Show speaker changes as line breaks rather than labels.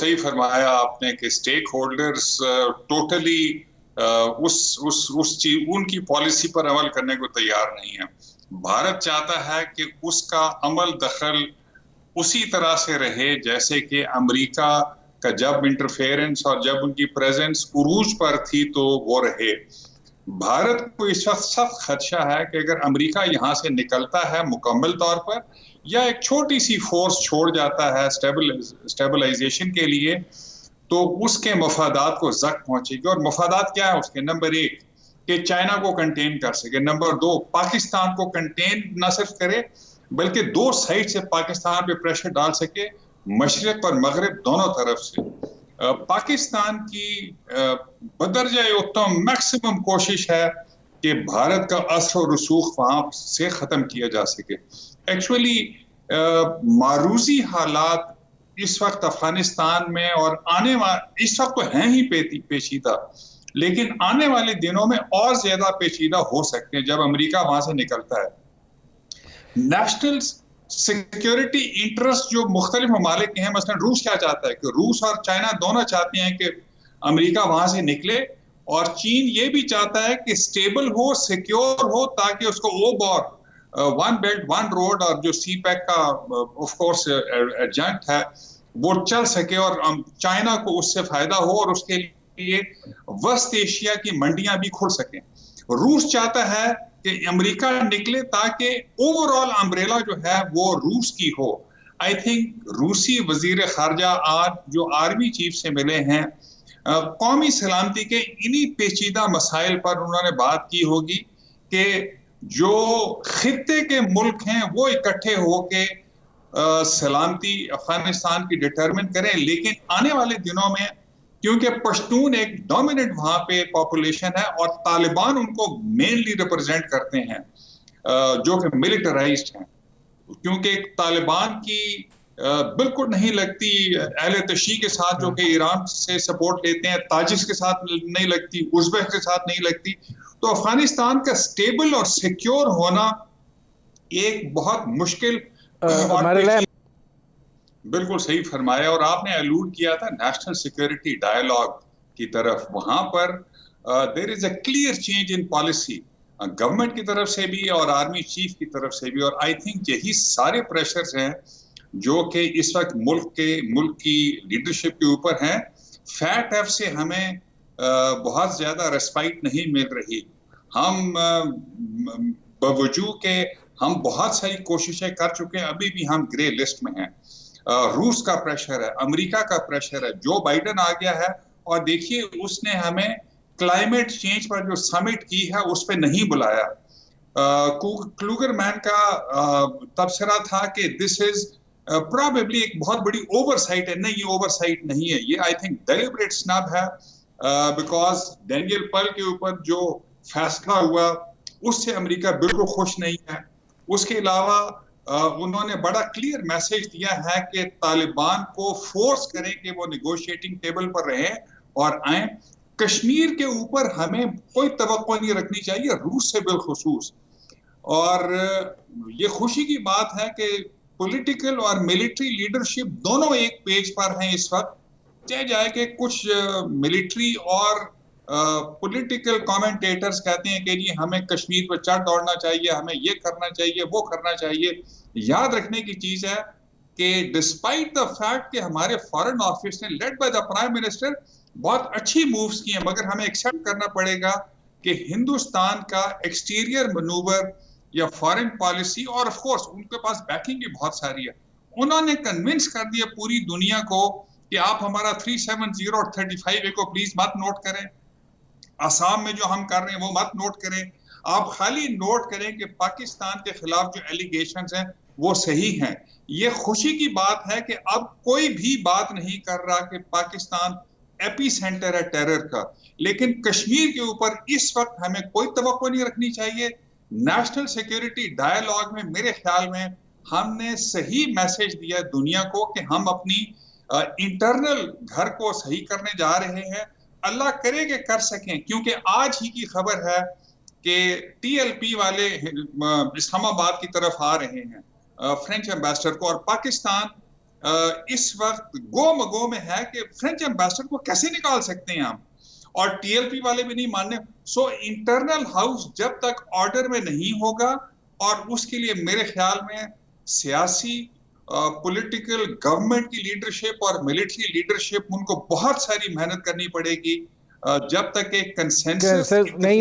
सही फरमाया आपने कि स्टेक होल्डर्स टोटली उस चीज उनकी पॉलिसी पर अमल करने को तैयार नहीं है। भारत चाहता है कि उसका अमल दखल उसी तरह से रहे जैसे कि अमेरिका का जब इंटरफेरेंस और जब उनकी प्रेजेंस उरूज पर थी तो वो रहे। भारत को इस वक्त सख्त खदशा है कि अगर अमेरिका यहां से निकलता है मुकम्मल तौर पर या एक छोटी सी फोर्स छोड़ जाता है स्टेबलाइजेशन के लिए, तो उसके मफादात को जख्म पहुंचेगी। और मफादात क्या है उसके? नंबर एक कि चाइना को कंटेन कर सके, नंबर दो पाकिस्तान को कंटेन न सिर्फ करे बल्कि दो साइड से पाकिस्तान पे प्रेशर डाल सके, मशरिक और मगरिब दोनों तरफ से। पाकिस्तान की बदरजा उत्तम मैक्सिमम कोशिश है कि भारत का असर और रसूख वहां से खत्म किया जा सके। एक्चुअली मारूजी हालात इस वक्त अफगानिस्तान में और इस वक्त तो हैं ही पेचीदा, लेकिन आने वाले दिनों में और ज्यादा पेचीदा हो सकते हैं जब अमेरिका वहां से निकलता है। नेशनल सिक्योरिटी इंटरेस्ट जो मुख्तलिफ ममालिक के हैं, मसलन रूस क्या चाहता है कि रूस और चाइना दोनों चाहते हैं कि अमेरिका वहां से निकले, और चीन ये भी चाहता है कि स्टेबल हो, सिक्योर हो, ताकि उसको वन बेल्ट वन रोड और जो सी पैक का ऑफ कोर्स एडजंक्ट है वो चल सके और चाइना को उससे फायदा हो और उसके लिए वेस्ट एशिया की मंडियां भी खुल सकें। रूस चाहता है कि अमेरिका निकले ताकि ओवरऑल अम्ब्रेला जो है वो रूस की हो। आई थिंक रूसी वजीर खारजा आज जो आर्मी चीफ से मिले हैं, कौमी सलामती के इन्हीं पेचीदा मसाइल पर उन्होंने बात की होगी कि जो खित्ते के मुल्क हैं वो इकट्ठे होके सलामती अफगानिस्तान की डिटरमिन करें। लेकिन आने वाले दिनों में क्योंकि पश्तून एक डोमिनेंट वहां पे पॉपुलेशन है और तालिबान उनको मेनली रिप्रेजेंट करते हैं, जो कि मिलिटराइज्ड हैं, क्योंकि तालिबान की बिल्कुल नहीं लगती अहले तशी के साथ जो कि ईरान से सपोर्ट लेते हैं, ताजिक के साथ नहीं लगती, उज़्बेक के साथ नहीं लगती। तो अफगानिस्तान का स्टेबल और सिक्योर होना एक बहुत मुश्किल बिल्कुल सही फरमाया। और आपने अलूड किया था नेशनल सिक्योरिटी डायलॉग की तरफ, वहां पर there is a clear change in policy government की तरफ से भी और आर्मी चीफ की तरफ से भी। और आई थिंक यही सारे प्रेशर्स हैं जो कि इस वक्त मुल्क की लीडरशिप के ऊपर हैं। फैट एफ से हमें बहुत ज्यादा रेस्पाइट नहीं मिल रही। हम बावजूद के हम बहुत सारी कोशिशें कर चुके हैं, अभी भी हम ग्रे लिस्ट में हैं। रूस का प्रेशर है, अमेरिका का प्रेशर है, जो बाइडेन आ गया है और देखिए उसने हमें क्लाइमेट चेंज पर जो समिट की है उस पर नहीं बुलाया। क्लूगरमैन का तबसरा था कि दिस इज प्रोबेबली एक बहुत बड़ी ओवरसाइट है। नहीं, ये ओवरसाइट नहीं है, ये आई थिंक डेलिब्रेट स्नब है, बिकॉज डैनियल पर्ल के ऊपर जो फैसला हुआ उससे अमेरिका बिल्कुल खुश नहीं है। उसके अलावा उन्होंने बड़ा क्लियर मैसेज दिया है कि तालिबान को फोर्स करें कि वो निगोशिएटिंग टेबल पर रहें और आए। कश्मीर के ऊपर हमें कोई तवक्को नहीं रखनी चाहिए, रूस से बिलखुसूस। और ये खुशी की बात है कि पॉलिटिकल और मिलिट्री लीडरशिप दोनों एक पेज पर हैं इस वक्त। चाहे जाए कि कुछ मिलिट्री और पॉलिटिकल कमेंटेटर्स कहते हैं कि जी हमें कश्मीर पर चढ़ दौड़ना चाहिए, हमें ये करना चाहिए, वो करना चाहिए। याद रखने की चीज है कि डिस्पाइट द फैक्ट कि हमारे फॉरेन ऑफिस ने led by the prime minister बहुत अच्छी मूव्स की हैं, मगर हमें एक्सेप्ट करना पड़ेगा कि हिंदुस्तान का एक्सटीरियर मनूवर या फॉरेन पॉलिसी, और ऑफ कोर्स उनके पास बैकिंग भी बहुत सारी है, उन्होंने कन्विंस कर दिया पूरी दुनिया को कि आप हमारा 370 और 35A को प्लीज मत नोट करें, आसाम में जो हम कर रहे हैं वो मत नोट करें। आप खाली नोट करें कि पाकिस्तान के खिलाफ जो एलिगेशंस हैं वो सही हैं। ये खुशी की बात है कि अब कोई भी बात नहीं कर रहा कि पाकिस्तान एपी सेंटर है टेरर का। लेकिन कश्मीर के ऊपर इस वक्त हमें कोई तवक्को नहीं रखनी चाहिए। नेशनल सिक्योरिटी डायलॉग में मेरे ख्याल में हमने सही मैसेज दिया दुनिया को कि हम अपनी इंटरनल घर को सही करने जा रहे हैं। अल्लाह करे कि कर सकें, क्योंकि आज ही की खबर है कि TLP वाले इस्लामाबाद की तरफ आ रहे हैं फ्रेंच एम्बेसडर को, और पाकिस्तान इस वक्त गो मगो में है कि फ्रेंच एम्बेसडर को कैसे निकाल सकते हैं हम, और टीएलपी वाले भी नहीं मानने। सो इंटरनल हाउस जब तक ऑर्डर में नहीं होगा, और उसके लिए मेरे ख्याल में सियासी पॉलिटिकल गवर्नमेंट की लीडरशिप और मिलिट्री लीडरशिप, उनको बहुत सारी मेहनत करनी पड़ेगी जब तक एक कंसेंसस
नहीं